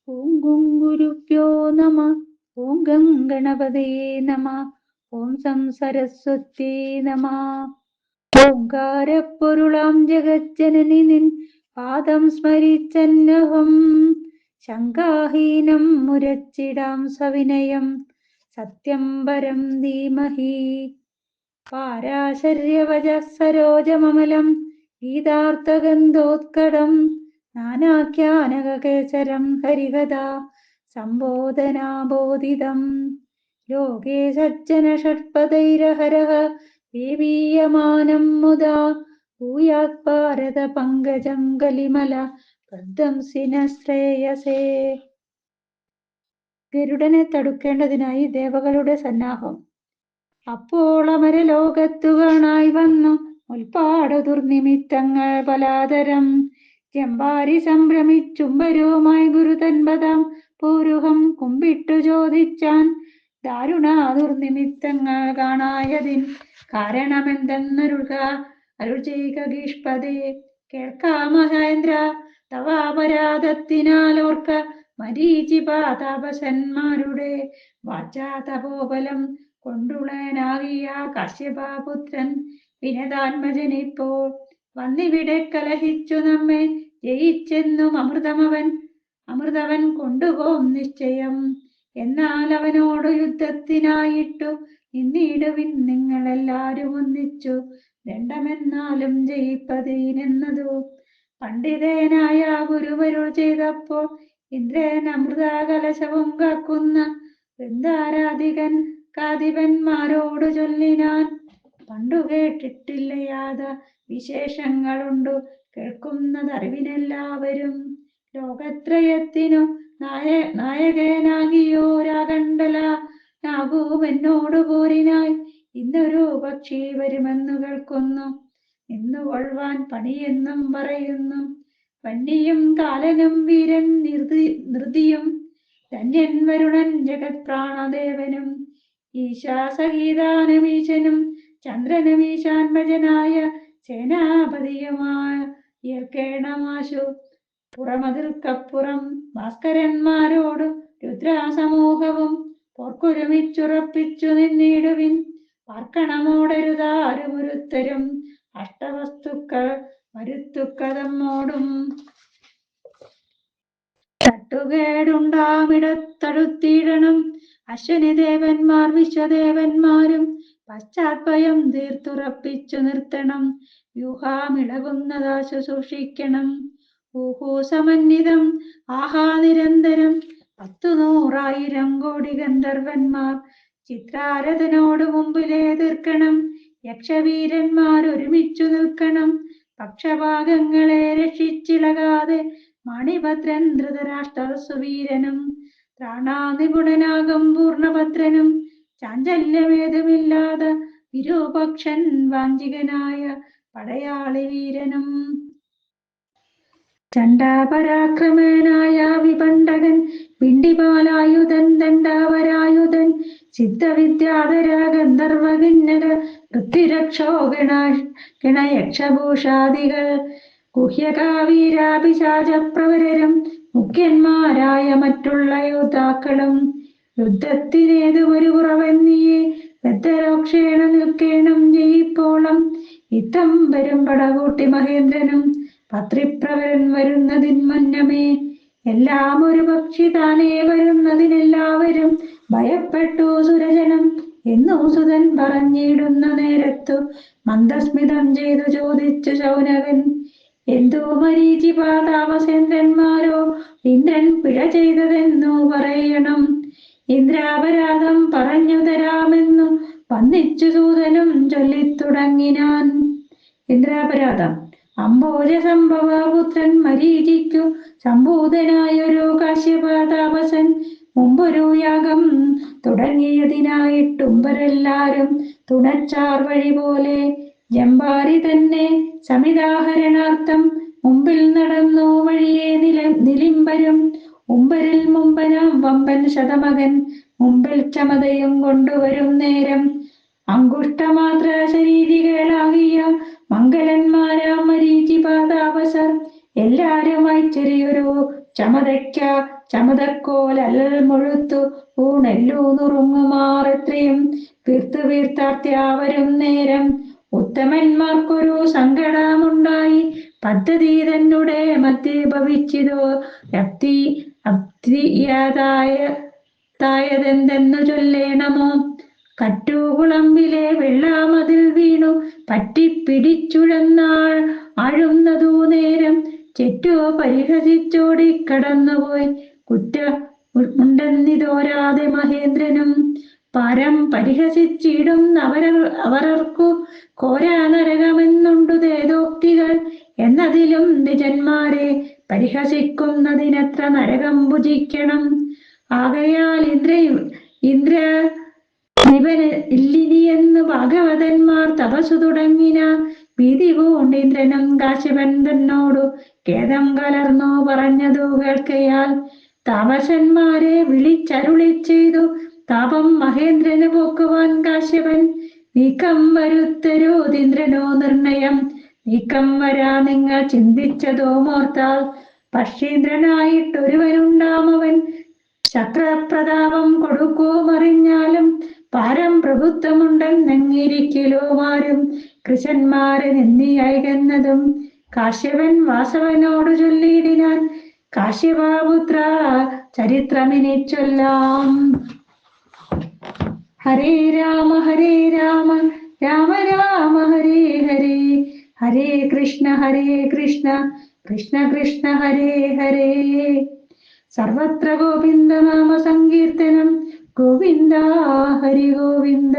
ഓം ഗുരുഭ്യോ നമ. ഓം ഗംഗണപതയേ നമ. ഓം സംസരസ്വത്യേ നമ. ഓംകാരപ്പൊരുളാം ജഗജ്ജനനി നിൻ പാദം സ്മരിച്ചന്നഹം. ശങ്കാഹീനം മുരച്ചിടാം സവിനയം സത്യം പരം ധീമഹി. പാരാശര്യവച സരോജമമലം ഗീതാർത്ഥഗന്ധോത്കടം നാനാഖ്യാനകേസരം ഹരികഥാ സംബോധനാബോധിതം. ലോകേ സജ്ജന ഷഡ്പദൈരഹരഃ ദേവീയമാനം മുദാ ഭൂയാത് ഭാരത പങ്കജം കലിമല പ്രധ്വംസിന ശ്രേയസേ. ഗരുഡനെ തടുക്കേണ്ടതിനായി ദേവകളുടെ സന്നാഹം. അപ്പോൾ അമരലോകത്തു കാണായി വന്നു മുൽപ്പാടു ദുർനിമിത്തങ്ങൾ പലാതരം. ജമ്പാരി സംഭ്രമിച്ചുംബരവുമായി ഗുരുതൻപതാം പൂരുഹം കുമ്പിട്ടു ചോദിച്ചാൻ. ദാരുണ ദുർനിമിത്തങ്ങൾ കാണായതിൻ കാരണമെന്തെന്നരുൾക അരുൾ ചെയ്യുക ഗീഷ്പദേ. കേൾക്കാം മഹേന്ദ്ര തവാപരാധത്തിനാലോർക്ക മരീചിപാതാപസന്മാരുടെ വാചാതപോബലം കൊണ്ടുളനാകിയ കശ്യപപുത്രൻ വിനതാത്മജനിപ്പോൾ വന്നിവിടെ കലഹിച്ചു നമ്മെ ജയിച്ചെന്നും അമൃതവൻ കൊണ്ടുപോം നിശ്ചയം. എന്നാൽ അവനോട് യുദ്ധത്തിനായിട്ടു നിന്നിടുവിൻ നിങ്ങളെല്ലാരും ഒന്നിച്ചു. ദണ്ഡമെന്നാലും ജയിപ്പതിനെന്നതു പണ്ഡിതനായ ഗുരുവരുൾ ചെയ്തപ്പോൾ ഇന്ദ്രൻ അമൃതകലശവും കാക്കുന്ന വൃന്ദാരാധികൻ കാതിപന്മാരോടു ചൊല്ലിനാൻ. പണ്ടു കേട്ടിട്ടില്ലയാത വിശേഷങ്ങളുണ്ടു കേൾക്കുന്നതറിവിനെല്ലാവരും. ലോകത്രയത്തിനു നായകനാകിയോരാകണ്ഡലനാകൂവെന്നോടു പോരിനായി ഇന്നൊരു പക്ഷി വരുമെന്നു കേൾക്കുന്നു. നിന്നുകൊള്ളുവാൻ പണിയെന്നും പറയുന്നു. വന്യയും കാലനും വീരൻ നൃതിയും ധന്യൻ വരുണൻ ജഗത് പ്രാണദേവനും ഈശാസഹിതാനമീശനും ചന്ദ്രനും ഈശാൻഭജനായ സേനാപതിയുമായ ഏൽക്കേണമാശു. പുറമതിൽക്കപ്പുറം ഭാസ്കരന്മാരോടു രുദ്രാസമൂഹവും പോർക്കുരുമിച്ചുറപ്പിച്ചു നിന്നിടുവിൻ. പാർക്കണമോടരുതാരുമൊരുത്തരും അഷ്ടവസ്തുക്കൾ മരുത്തുക്കതമ്മോടും. തട്ടുകേടുണ്ടാമിടത്തടുത്തിടണം അശ്വനി ദേവന്മാർ വിശ്വദേവന്മാരും പശ്ചാത്ഭയം തീർത്തുറപ്പിച്ചു നിർത്തണം. വ്യൂഹാമിളകുന്നതാശു സൂക്ഷിക്കണം. ഊഹൂ സമന്വിതം ആഹാ നിരന്തരം 100,000 കോടി ഗന്ധർവന്മാർ ചിത്രാരഥനോട് മുമ്പിലെ എതിർക്കണം. യക്ഷവീരന്മാർ ഒരുമിച്ചു നിൽക്കണം. പക്ഷഭാഗങ്ങളെ രക്ഷിച്ചിളകാതെ മണിഭദ്രൻ ധൃതരാഷ്ട്ര സുവീരനും ത്രാണാനിപുണനാകും പൂർണ്ണഭദ്രനും ചാഞ്ചല്യമേതുമില്ലാതെ വിരൂപക്ഷൻ വാഞ്ചികനായ പടയാളി വീരനും ചണ്ഡാപരാക്രമനായ വിപണ്ഡകൻ പിണ്ടിപാലായുധൻ ദണ്ഡാപരായുധൻ സിദ്ധവിദ്യാധര ഗന്ധർവ കിന്നര പൃഥ്വിരക്ഷോ ഗണയക്ഷഭൂഷാദികൾ ഗുഹ്യകാവീരാപിശാചപ്രവരരും മുഖ്യന്മാരായ മറ്റുള്ള യോദ്ധാക്കളും. യുദ്ധത്തിനേതുമൊരു കുറവെന്നിയെ ബദ്ധരോക്ഷേണ നിൽക്കേണം ജയിപ്പോളം. യുദ്ധം വരും പടകൂട്ടി മഹേന്ദ്രനും പത്രിപ്രവരൻ വരുന്നതിൻ മുന്നമേ. എല്ലാം ഒരു പക്ഷി താനേ വരുന്നതിനെല്ലാവരും ഭയപ്പെട്ടു സുരജനം എന്നു സുതൻ പറഞ്ഞിടുന്ന നേരത്തു മന്ദസ്മിതം ചെയ്തു ചോദിച്ചു ശൗനകൻ. എന്തു മരീചിപാതാപസേന്ദ്രന്മാരോ ഇന്ദ്രൻ പിഴ ചെയ്തതെന്നു പറയണം. ഇന്ദ്രാപരാധം പറഞ്ഞു തരാമെന്നു വന്നിച്ചു സൂതനും ചൊല്ലിത്തുടങ്ങിനാൻ. ഇന്ദ്രാപരാധം. അംബോജ സംഭവപുത്രൻ മരീചിക്കു സംഭൂതനായൊരു കാശ്യപതാപസൻ മുമ്പൊരു യാഗം തുടങ്ങിയതിനായിട്ടുംബരെല്ലാരും തുണച്ചാർ വഴി പോലെ ജമ്പാരി തന്നെ സമിതാഹരണാർത്ഥം മുമ്പിൽ നടന്നു വഴിയെ നിലിംബരും. ഉമ്പരിൽ മുമ്പനാം വമ്പൻ ശതമകൻ മുമ്പിൽ ചമതയും കൊണ്ടുവരും നേരം. അങ്കുഷ്ടമാത്ര ശരീരികളാകിയ മംഗലന്മാരാം മരീചിപാതാപസർ എല്ലാരുമായി ചെറിയൊരു ചമതക്കോൽ അലൽ മുഴുത്തു ഊണെല്ലൂ നുറുങ്ങുമാറെത്രയും വീർത്താർത്യാവരും നേരം ഉത്തമന്മാർക്കൊരു സങ്കടമുണ്ടായി. പദ്ധതി തന്നെ മധ്യേ ഭവിച്ചിതോ അപ്തിയാതായതെന്തെന്നു ചൊല്ലേണമോ. കറ്റുകുളമ്പിലെ വെള്ളാമതിൽ വീണു പറ്റിപ്പിടിച്ചുഴന്നാൾ ആഴുന്നതു നേരം ചെറ്റോ പരിഹസിച്ചോടി കടന്നുപോയി. കുറ്റമുണ്ടെന്നിതോരാതെ മഹേന്ദ്രനും പാരം പരിഹസിച്ചിടും അവരർക്കു കോരാ നരകമെന്നുണ്ടു തേതോക്തികൾ. എന്നതിലും നിജന്മാരെ പരിഹസിക്കുന്നതിനത്ര നരകം ഭുജിക്കണം. ആകയാൽ ഇല്ലിനിയെന്ന് ഭാഗവതന്മാർ തപസ്സു തുടങ്ങിന. ഭീതി പൂണ്ടിന്ദ്രനും കാശ്യപൻ തന്നോടു ഖേദം കലർന്നു പറഞ്ഞതു കേൾക്കയാൽ താപസന്മാരെ വിളിച്ചരുളി ചെയ്തു. താപം മഹേന്ദ്രന് പോക്കുവാൻ കാശ്യപൻ നീക്കം വരുത്തരുതിന്ദ്രനോ നിർണയം. നീക്കം വരാ നിങ്ങൾ ചിന്തിച്ചതോ മോർത്താൽ പക്ഷീന്ദ്രനായിട്ടൊരുവനുണ്ടാമവൻ ശക്രപ്രതാപം കൊടുക്കുമറിഞ്ഞാലും പാരം പ്രഭുത്വമുണ്ടെന്നെങ്ങിരിക്കലുമാരും കൃശന്മാരെ നിന്ദിയൈകന്നതും കാശ്യപൻ വാസവനോട് ചൊല്ലിയിടിനാൻ. കാശ്യപപുത്ര ചരിത്രമിനി ചൊല്ലാം. ഹരേ രാമ രാമ രാമ ഹരേ ഹരേ, ഹരേ കൃഷ്ണ കൃഷ്ണ കൃഷ്ണ ഹരേ ഹരേ. സർവത്ര ഗോവിന്ദ നാമ സങ്കീർത്തനം. ഗോവിന്ദ ഹരി ഗോവിന്ദ.